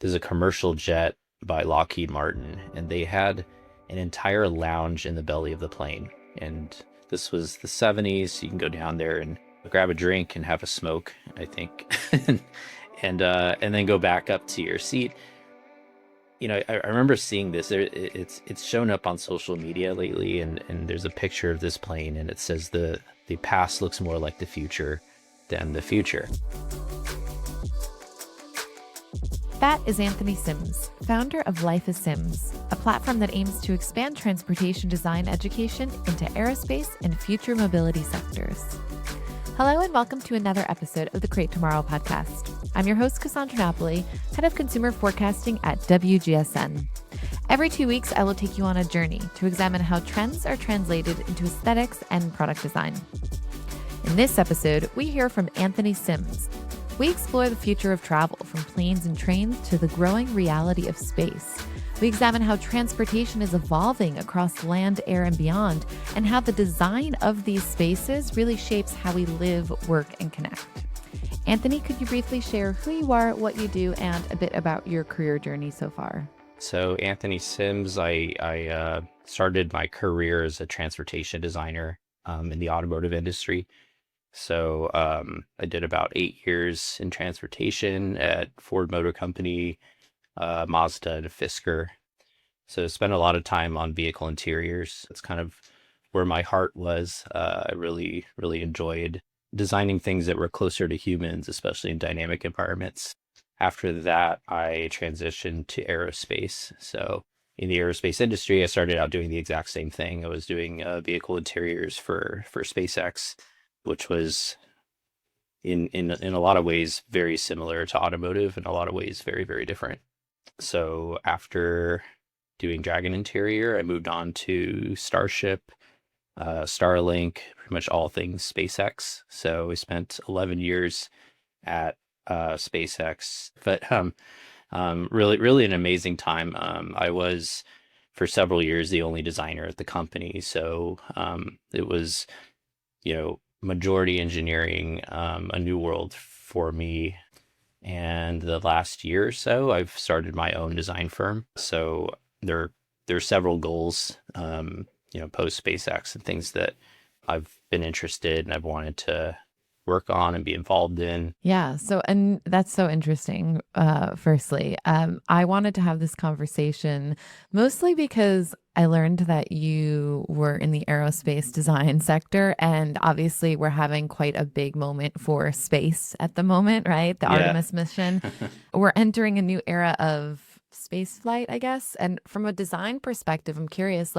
there's a commercial jet by Lockheed Martin, and they had an entire lounge in the belly of the plane. And this was the 70s. So you can go down there and grab a drink and have a smoke, I think, and then go back up to your seat. I remember seeing this. It's shown up on social media lately, and there's a picture of this plane, and it says the past looks more like the future than the future. That is Anthony Sims, founder of Life is Sims, a platform that aims to expand transportation design education into aerospace and future mobility sectors. Hello and welcome to another episode of the Create Tomorrow podcast. I'm your host, Cassandra Napoli, head of consumer forecasting at WGSN. Every 2 weeks, I will take you on a journey to examine how trends are translated into aesthetics and product design. In this episode, we hear from Anthony Sims. We explore the future of travel, from planes and trains to the growing reality of space. We examine how transportation is evolving across land, air, and beyond, and how the design of these spaces really shapes how we live, work, and connect. Anthony, could you briefly share who you are, what you do, and a bit about your career journey so far? So Anthony Sims, I started my career as a transportation designer in the automotive industry. So I did about 8 years in transportation at Ford Motor Company, Mazda, and Fisker. So I spent a lot of time on vehicle interiors. That's kind of where my heart was. I really, really enjoyed designing things that were closer to humans, especially in dynamic environments. After that, I transitioned to aerospace. So in the aerospace industry, I started out doing the exact same thing. I was doing vehicle interiors for SpaceX, which was in a lot of ways very similar to automotive, in a lot of ways very, very different. So after doing Dragon Interior, I moved on to Starship, Starlink, pretty much all things SpaceX. So we spent 11 years at SpaceX, but really, really an amazing time. I was for several years the only designer at the company, so it was, majority engineering, a new world for me. And the last year or so, I've started my own design firm. So there's several goals, post SpaceX and things that I've been interested and I've wanted to work on and be involved in. Yeah. And that's so interesting. Firstly, I wanted to have this conversation mostly because I learned that you were in the aerospace design sector, and obviously we're having quite a big moment for space at the moment, right? The Yeah. Artemis mission. We're entering a new era of space flight, I guess. And from a design perspective, I'm curious,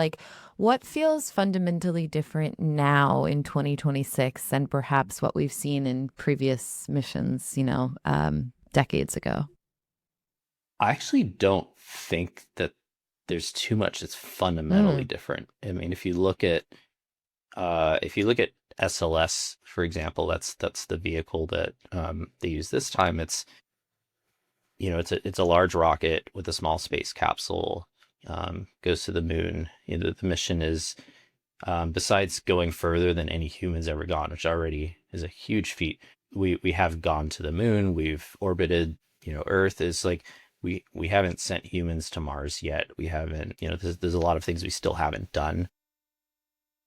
what feels fundamentally different now in 2026 and perhaps what we've seen in previous missions, decades ago? I actually don't think that there's too much that's fundamentally different. I mean, if you look at SLS, for example, that's the vehicle that they use this time. It's it's a large rocket with a small space capsule, goes to the moon. The mission is, besides going further than any humans ever gone, which already is a huge feat. We have gone to the moon. We've orbited. Earth is like we haven't sent humans to Mars yet. We haven't. There's a lot of things we still haven't done.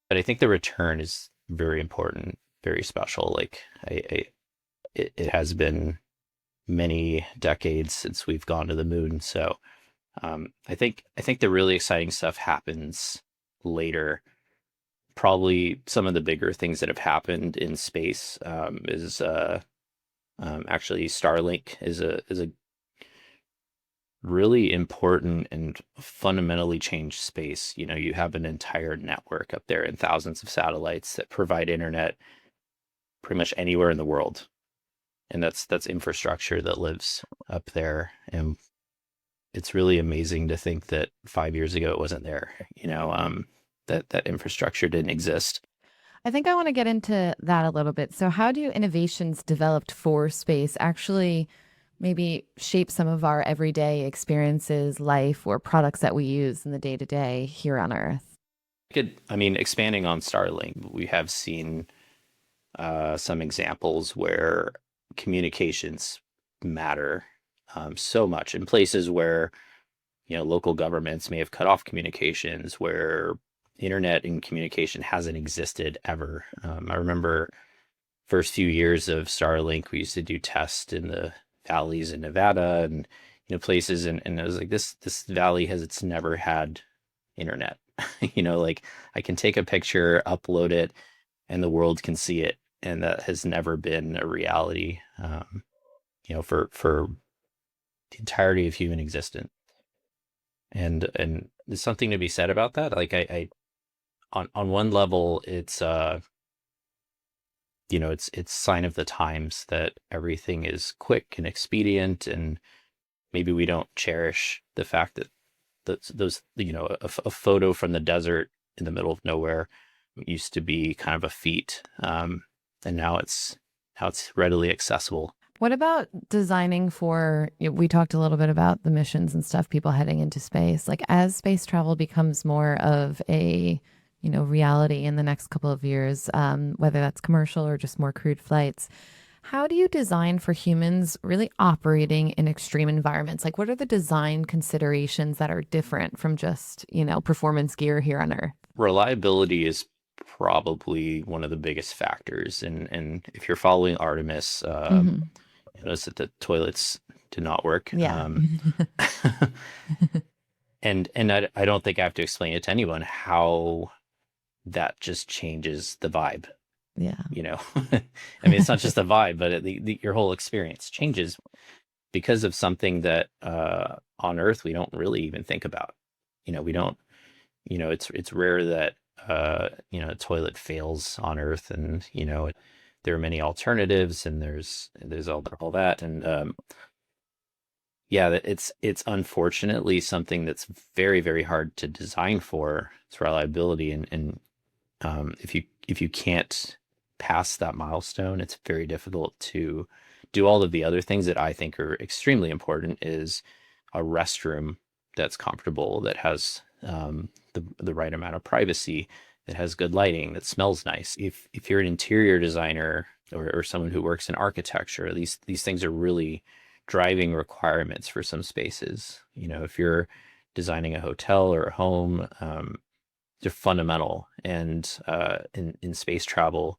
But I think the return is very important, very special. It has been many decades since we've gone to the moon. So I think the really exciting stuff happens later. Probably some of the bigger things that have happened in space is actually Starlink is a really important and fundamentally changed space. You have an entire network up there and thousands of satellites that provide internet pretty much anywhere in the world. And that's infrastructure that lives up there. And it's really amazing to think that 5 years ago it wasn't there. That infrastructure didn't exist. I think I want to get into that a little bit. So how do innovations developed for space actually maybe shape some of our everyday experiences, life, or products that we use in the day-to-day here on Earth? Expanding on Starlink, we have seen some examples where communications matter so much in places where, local governments may have cut off communications, where internet and communication hasn't existed ever. I remember first few years of Starlink, we used to do tests in the valleys in Nevada and places, and I was like, this valley has it's never had internet. Like I can take a picture, upload it, and the world can see it, and that has never been a reality. For the entirety of human existence, and there's something to be said about that. Like I on one level, it's sign of the times that everything is quick and expedient, and maybe we don't cherish the fact that those a photo from the desert in the middle of nowhere used to be kind of a feat, and now it's readily accessible. What about designing for, we talked a little bit about the missions and stuff, people heading into space. Like as space travel becomes more of a, reality in the next couple of years, whether that's commercial or just more crewed flights, how do you design for humans really operating in extreme environments? Like what are the design considerations that are different from just, performance gear here on Earth? Reliability is probably one of the biggest factors, and if you're following Artemis, Hmm. you notice that the toilets did not work. Yeah. And I don't think I have to explain it to anyone how that just changes the vibe. Yeah. You know, I mean, it's not just the vibe, but your whole experience changes because of something that on Earth we don't really even think about. We don't. It's rare that a toilet fails on Earth, and there are many alternatives, and there's all that, and yeah, it's unfortunately something that's very, very hard to design for. It's reliability, and if you can't pass that milestone, it's very difficult to do all of the other things that I think are extremely important. Is a restroom that's comfortable, that has the right amount of privacy, that has good lighting, that smells nice. If you're an interior designer or someone who works in architecture, these things are really driving requirements for some spaces. If you're designing a hotel or a home, they're fundamental. And in space travel,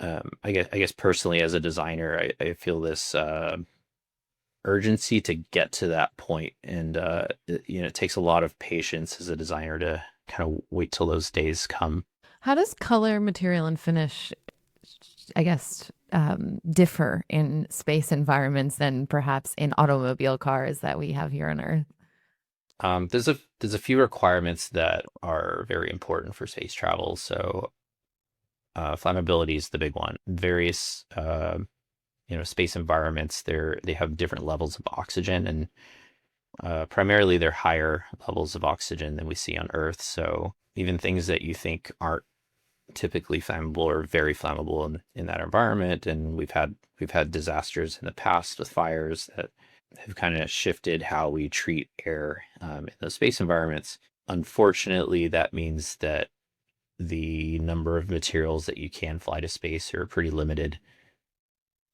I guess personally as a designer, I feel this urgency to get to that point, and it takes a lot of patience as a designer to kind of wait till those days come. How does color, material, and finish, I guess, differ in space environments than perhaps in automobile cars that we have here on Earth? There's a few requirements that are very important for space travel. So flammability is the big one. Various space environments, they have different levels of oxygen, and primarily they're higher levels of oxygen than we see on Earth. So even things that you think aren't typically flammable are very flammable in that environment. And we've had disasters in the past with fires that have kind of shifted how we treat air in those space environments. Unfortunately, that means that the number of materials that you can fly to space are pretty limited,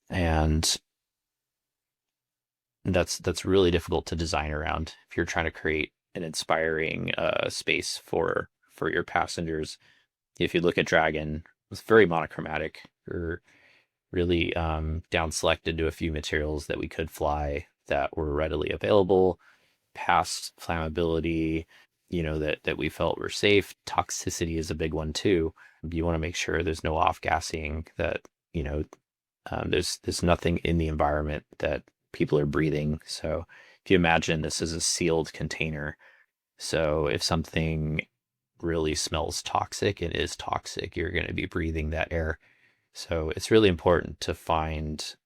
and that's really difficult to design around if you're trying to create an inspiring space for your passengers. If you look at Dragon, it's very monochromatic. We're really down selected to a few materials that we could fly that were readily available, past flammability, that we felt were safe. Toxicity is a big one too. You want to make sure there's no off gassing, that there's nothing in the environment that people are breathing. So if you imagine this is a sealed container, so if something really smells toxic and is toxic, you're going to be breathing that air. So it's really important to find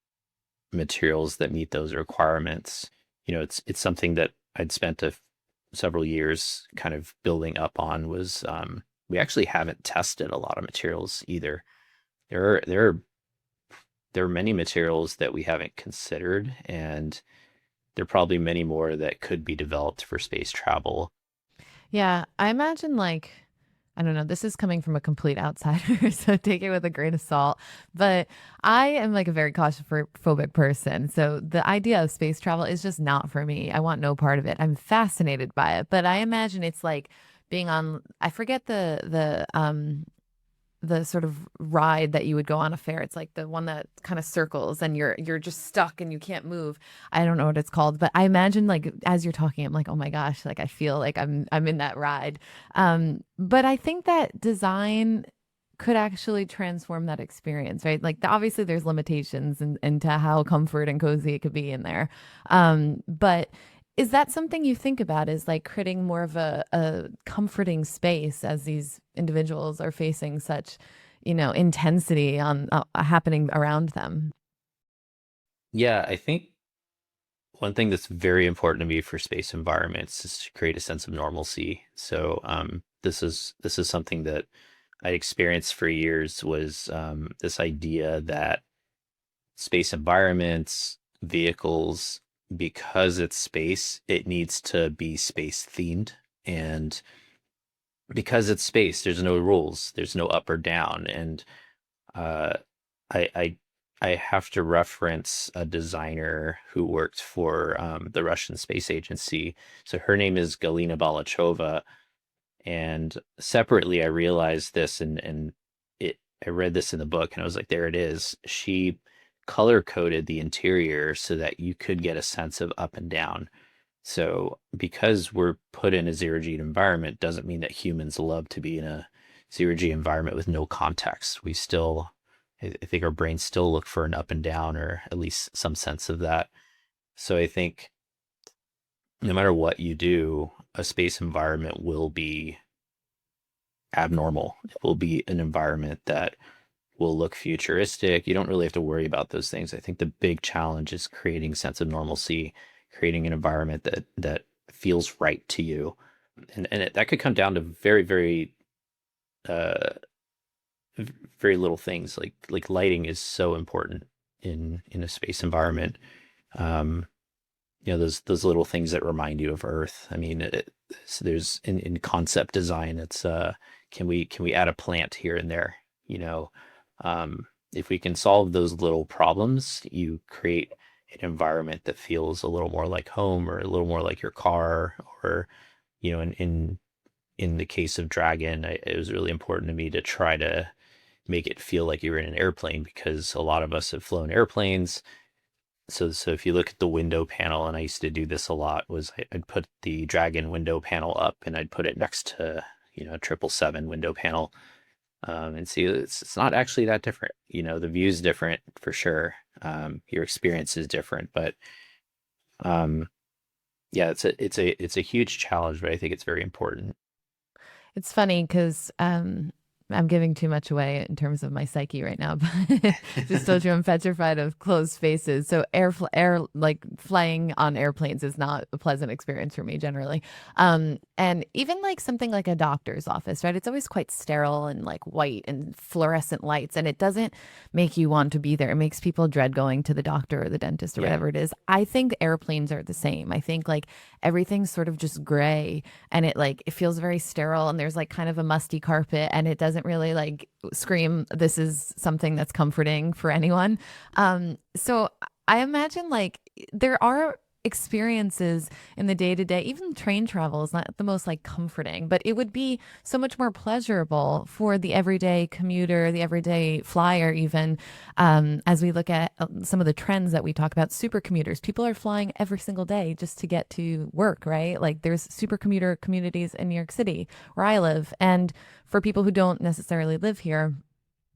materials that meet those requirements. It's something that I'd spent several years kind of building up on. Was we actually haven't tested a lot of materials either. There are many materials that we haven't considered, and there are probably many more that could be developed for space travel. Yeah, I imagine like I don't know. This is coming from a complete outsider, so take it with a grain of salt. But I am like a very claustrophobic person. So the idea of space travel is just not for me. I want no part of it. I'm fascinated by it, but I imagine it's like being on, I forget the sort of ride that you would go on a fair. It's like the one that kind of circles and you're just stuck and you can't move. I don't know what it's called, but I imagine like as you're talking, I'm like, oh my gosh, like I feel like I'm in that ride. But I think that design could actually transform that experience, right? Like obviously there's limitations into how comfort and cozy it could be in there. But is that something you think about is like creating more of a comforting space as these individuals are facing such, intensity on happening around them? Yeah, I think one thing that's very important to me for space environments is to create a sense of normalcy. So this is something that I experienced for years was this idea that space environments, vehicles, because it's space, it needs to be space themed. And because it's space, there's no rules, there's no up or down. And uh, I, I I have to reference a designer who worked for the Russian Space Agency. So her name is Galina Balachova, and separately, I realized this, and I read this in the book, and I was like, there it is. She color coded the interior so that you could get a sense of up and down. So because we're put in a zero G environment doesn't mean that humans love to be in a zero G environment with no context. We still, I think our brains still look for an up and down or at least some sense of that. So I think no matter what you do, a space environment will be abnormal. It will be an environment that will look futuristic. You don't really have to worry about those things. I think the big challenge is creating a sense of normalcy, creating an environment that feels right to you, and that could come down to uh, very little things like lighting is so important in a space environment. Um, those little things that remind you of Earth. I mean, so there's in concept design, it's can we add a plant here and there? You know, if we can solve those little problems, you create an environment that feels a little more like home or a little more like your car. Or in the case of Dragon, it was really important to me to try to make it feel like you were in an airplane, because a lot of us have flown airplanes. So if you look at the window panel, and I used to do this a lot, was I'd put the Dragon window panel up and I'd put it next to, 777 window panel, and see it's not actually that different. The view is different for sure. Your experience is different, but um, yeah, it's a huge challenge, but I think it's very important. It's funny because I'm giving too much away in terms of my psyche right now, but just told you I'm petrified of closed spaces. So air like flying on airplanes is not a pleasant experience for me generally. And even like something like a doctor's office, right? It's always quite sterile and like white and fluorescent lights, and it doesn't make you want to be there. It makes people dread going to the doctor or the dentist or Yeah. whatever it is. I think airplanes are the same. I think like everything's sort of just gray, and it feels very sterile, and there's like kind of a musty carpet, and it doesn't really like scream this is something that's comforting for anyone. So I imagine like there are experiences in the day to day. Even train travel is not the most like comforting, but it would be so much more pleasurable for the everyday commuter, the everyday flyer, even as we look at some of the trends that we talk about. Super commuters, people are flying every single day just to get to work, right? Like there's super commuter communities in New York City where I live. And for people who don't necessarily live here,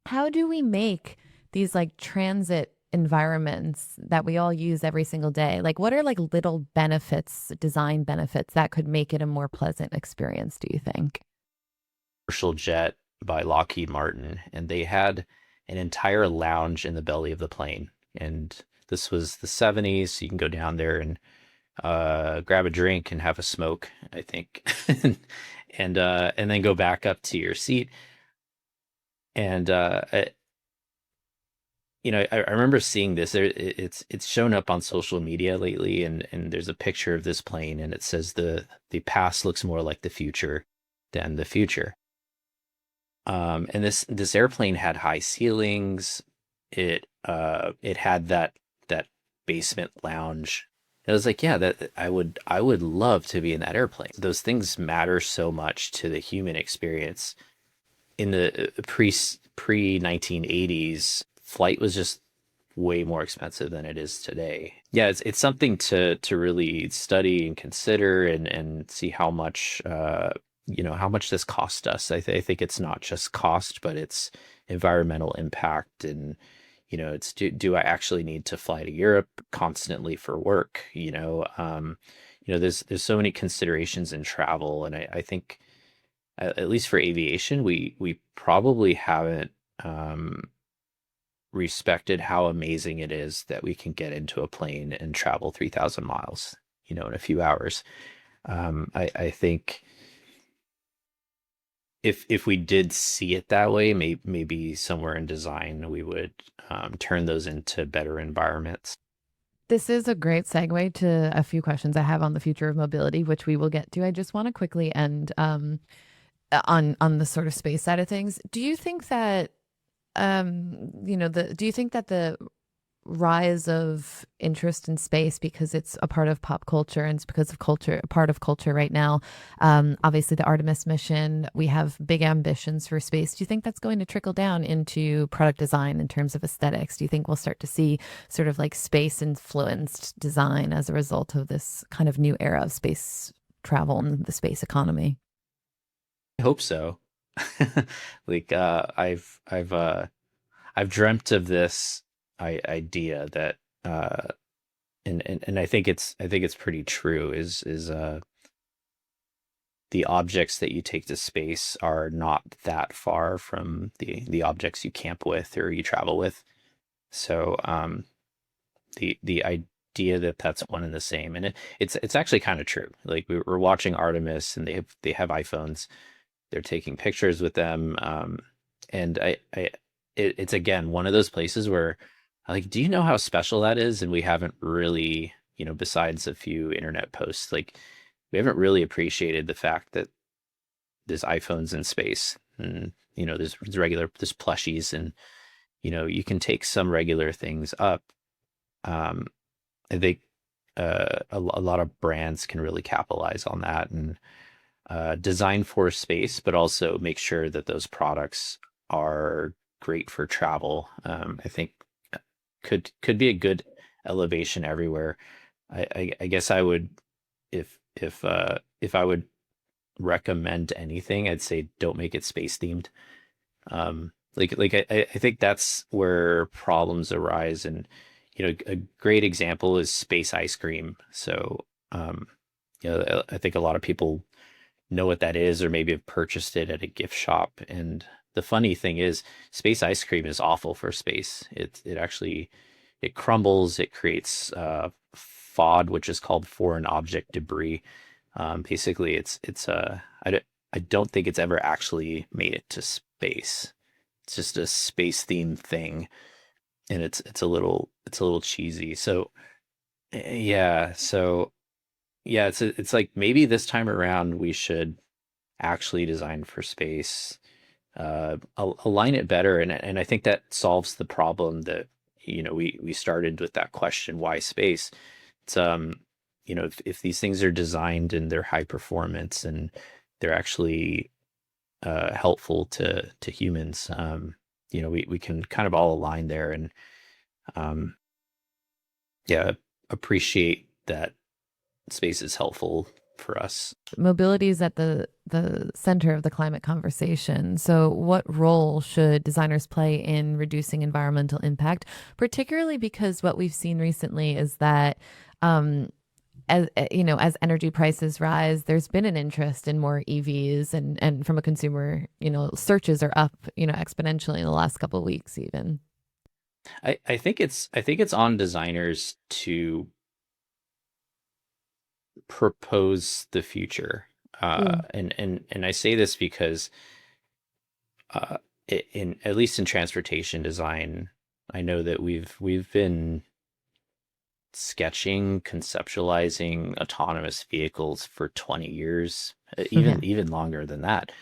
how do we make these like transit environments that we all use every single day? Like, what are like little benefits, design benefits that could make it a more pleasant experience, do you think? Commercial jet by Lockheed Martin, and they had an entire lounge in the belly of the plane. And this was the 70s, so you can go down there and grab a drink and have a smoke, I think, and then go back up to your seat. And I remember seeing this. It's shown up on social media lately, and there's a picture of this plane, and it says the past looks more like the future than the future. And this airplane had high ceilings. It had that basement lounge. I was like, yeah, that I would love to be in that airplane. Those things matter so much to the human experience. In the pre 1980s, flight was just way more expensive than it is today. Yeah, it's something to really study and consider and see how much how much this cost us. I think it's not just cost, but it's environmental impact and it's do I actually need to fly to Europe constantly for work? There's so many considerations in travel, and I think at least for aviation, we probably haven't um, respected how amazing it is that we can get into a plane and travel 3,000 miles, in a few hours. I think if we did see it that way, maybe somewhere in design we would turn those into better environments. This is a great segue to a few questions I have on the future of mobility, which we will get to. I just want to quickly end on the sort of space side of things. Do you think that do you think that the rise of interest in space, because it's a part of pop culture and it's because of culture, a part of culture right now, obviously the Artemis mission, we have big ambitions for space. Do you think that's going to trickle down into product design in terms of aesthetics? Do you think we'll start to see sort of like space influenced design as a result of this kind of new era of space travel and the space economy? I hope so. Like I've dreamt of this idea that and I think it's pretty true is the objects that you take to space are not that far from the objects you camp with or you travel with. So the idea that that's one and the same, and it's actually kind of true. Like we're watching Artemis, and they have iPhones. They're taking pictures with them, and it's again one of those places where, like, do you know how special that is? And we haven't really, besides a few internet posts, like we haven't really appreciated the fact that there's iPhones in space, and there's plushies, and you can take some regular things up. Um, I think a lot of brands can really capitalize on that and design for space, but also make sure that those products are great for travel. I think could be a good elevation everywhere. I guess I would, if I would recommend anything, I'd say don't make it space themed. I think that's where problems arise, and a great example is space ice cream. So I think a lot of people know what that is, or maybe have purchased it at a gift shop. And the funny thing is, space ice cream is awful for space. It actually it crumbles. It creates FOD, which is called foreign object debris. Basically, I don't think it's ever actually made it to space. It's just a space themed thing, and it's a little cheesy. So yeah, yeah, it's like maybe this time around we should actually design for space, align it better, and I think that solves the problem that we started with that question, why space? It's if these things are designed and they're high performance and they're actually helpful to humans, we can kind of all align there and um, yeah, appreciate that space is helpful for us. Mobility is at the center of the climate conversation. So, what role should designers play in reducing environmental impact, particularly because what we've seen recently is that as energy prices rise, there's been an interest in more EVs, and from a consumer, searches are up, exponentially in the last couple of weeks even. I think it's on designers to propose the future. Mm. And I say this because uh, in at least in transportation design, I know that we've been sketching, conceptualizing autonomous vehicles for 20 years, Yeah. even longer than that.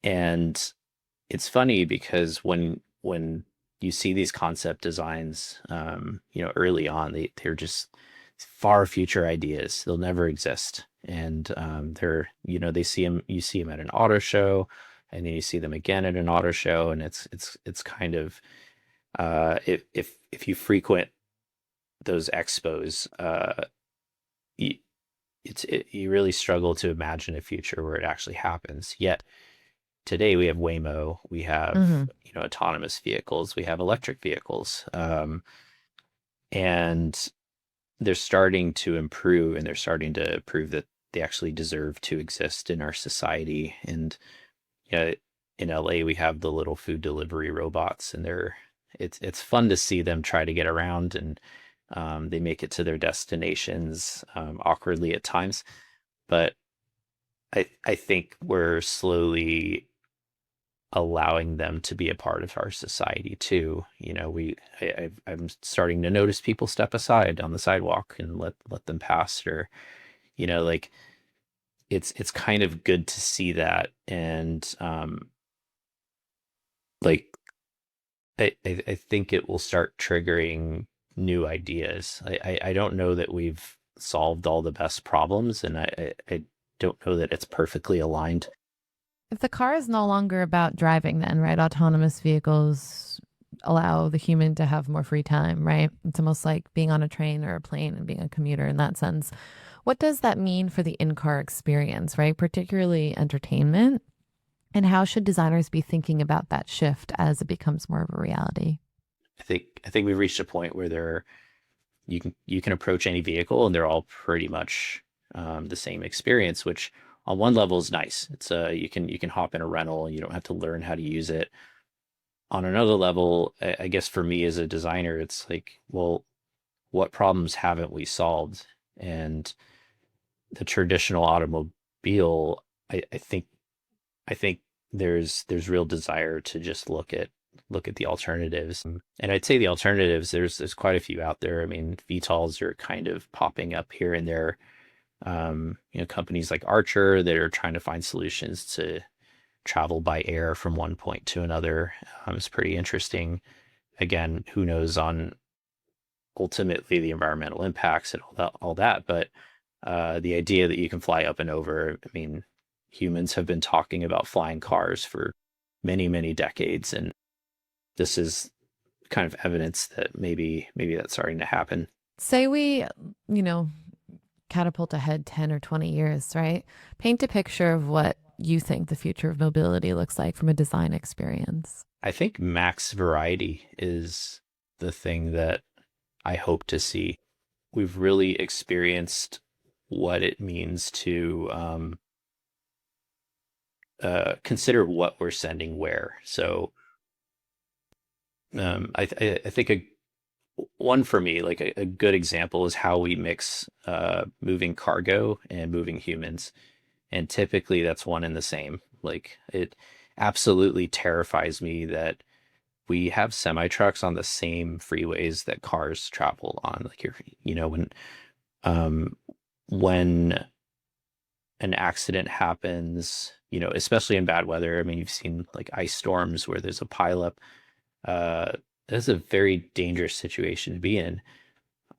And it's funny because when you see these concept designs, early on, they're just far future ideas. They'll never exist, and they see them. You see them at an auto show, and then you see them again at an auto show, and it's kind of if you frequent those expos, you, you really struggle to imagine a future where it actually happens. Yet today we have Waymo, we have Hmm. autonomous vehicles, we have electric vehicles, and they're starting to improve, and they're starting to prove that they actually deserve to exist in our society. And yeah, in LA we have the little food delivery robots, and it's fun to see them try to get around, and they make it to their destinations awkwardly at times, but I think we're slowly allowing them to be a part of our society too. I'm starting to notice people step aside on the sidewalk and let them pass, or like it's kind of good to see that. And like I think it will start triggering new ideas. I don't know that we've solved all the best problems, and I don't know that it's perfectly aligned. If the car is no longer about driving, then, right? Autonomous vehicles allow the human to have more free time, right? It's almost like being on a train or a plane and being a commuter in that sense. What does that mean for the in car experience, right? Particularly entertainment. And how should designers be thinking about that shift as it becomes more of a reality? I think we've reached a point where you can approach any vehicle and they're all pretty much the same experience, which on one level is nice. It's you can hop in a rental and you don't have to learn how to use it. On another level, I guess for me as a designer, it's like, well, what problems haven't we solved? And the traditional automobile, I think there's real desire to just look at the alternatives. And I'd say the alternatives, there's quite a few out there. I mean, VTOLs are kind of popping up here and there. Companies like Archer that are trying to find solutions to travel by air from one point to another. It's pretty interesting. Again, who knows on ultimately the environmental impacts and all that. But the idea that you can fly up and over, I mean, humans have been talking about flying cars for many, many decades, and this is kind of evidence that maybe that's starting to happen. Say we, you know, catapult ahead 10 or 20 years, right? Paint a picture of what you think the future of mobility looks like from a design experience. I think max variety is the thing that I hope to see. We've really experienced what it means to consider what we're sending where. So I think one for me, like a good example is how we mix moving cargo and moving humans. And typically that's one and the same. Like it absolutely terrifies me that we have semi trucks on the same freeways that cars travel on. Like um, when an accident happens, especially in bad weather. I mean, you've seen like ice storms where there's a pileup. Uh, that's a very dangerous situation to be in.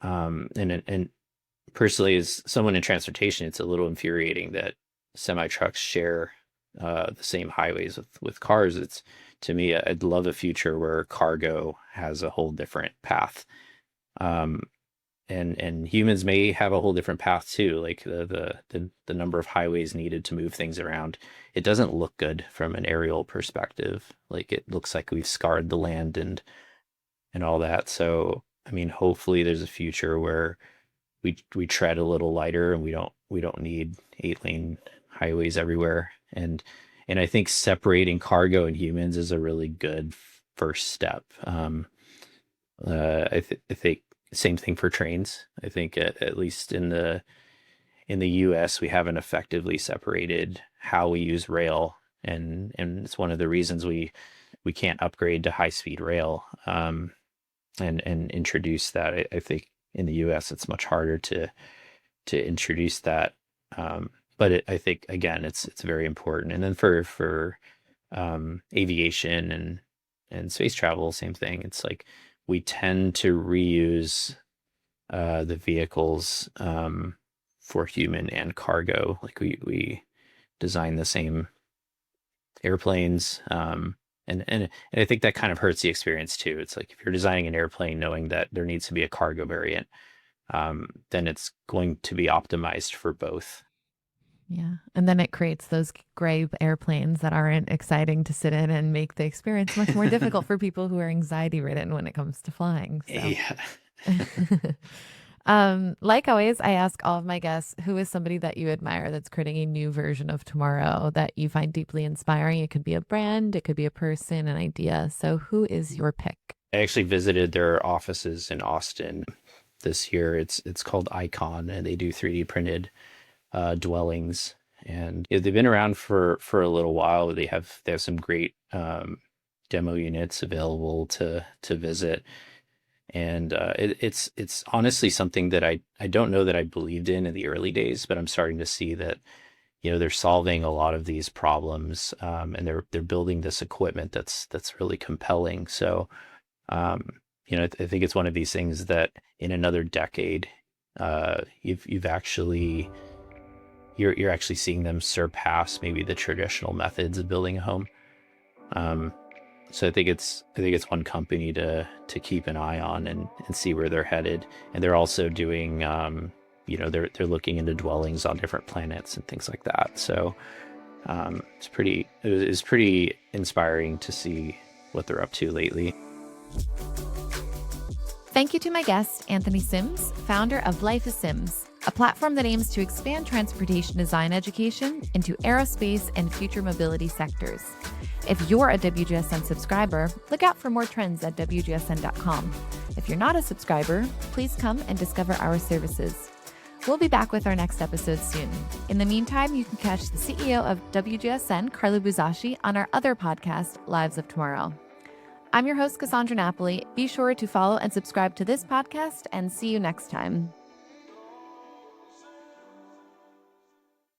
And personally, as someone in transportation, it's a little infuriating that semi trucks share the same highways with cars. It's to me, I'd love a future where cargo has a whole different path. Um, and humans may have a whole different path too, like the number of highways needed to move things around. It doesn't look good from an aerial perspective. Like it looks like we've scarred the land and all that. So I mean, hopefully there's a future where we tread a little lighter and we don't need 8 lane highways everywhere. And I think separating cargo and humans is a really good first step. I think same thing for trains. I think at least in the US we haven't effectively separated how we use rail, and it's one of the reasons we can't upgrade to high speed rail, and introduce that. I think in the US it's much harder to introduce that. But I think again it's very important. And then for aviation and space travel, same thing. It's like we tend to reuse the vehicles for human and cargo. Like we design the same airplanes. And I think that kind of hurts the experience too. It's like if you're designing an airplane knowing that there needs to be a cargo variant, then it's going to be optimized for both. Yeah. And then it creates those gray airplanes that aren't exciting to sit in and make the experience much more difficult for people who are anxiety ridden when it comes to flying. So, Yeah. like always, I ask all of my guests, who is somebody that you admire that's creating a new version of tomorrow that you find deeply inspiring? It could be a brand, it could be a person, an idea. So, who is your pick? I actually visited their offices in Austin this year. It's called Icon, and they do 3D printed dwellings, and they've been around for a little while. They have some great demo units available to visit, and it's honestly something that I don't know that I believed in the early days, but I'm starting to see that they're solving a lot of these problems, and they're building this equipment that's really compelling. So I think it's one of these things that in another decade, you've actually you're actually seeing them surpass maybe the traditional methods of building a home. So I think it's one company to keep an eye on and see where they're headed. And they're also doing they're looking into dwellings on different planets and things like that. So it's pretty inspiring to see what they're up to lately. Thank you to my guest, Anthony Sims, founder of Life is Sims, a platform that aims to expand transportation design education into aerospace and future mobility sectors. If you're a WGSN subscriber, look out for more trends at WGSN.com. If you're not a subscriber, please come and discover our services. We'll be back with our next episode soon. In the meantime, you can catch the CEO of WGSN, Carlo Busashi, on our other podcast, Lives of Tomorrow. I'm your host, Cassandra Napoli. Be sure to follow and subscribe to this podcast, and see you next time.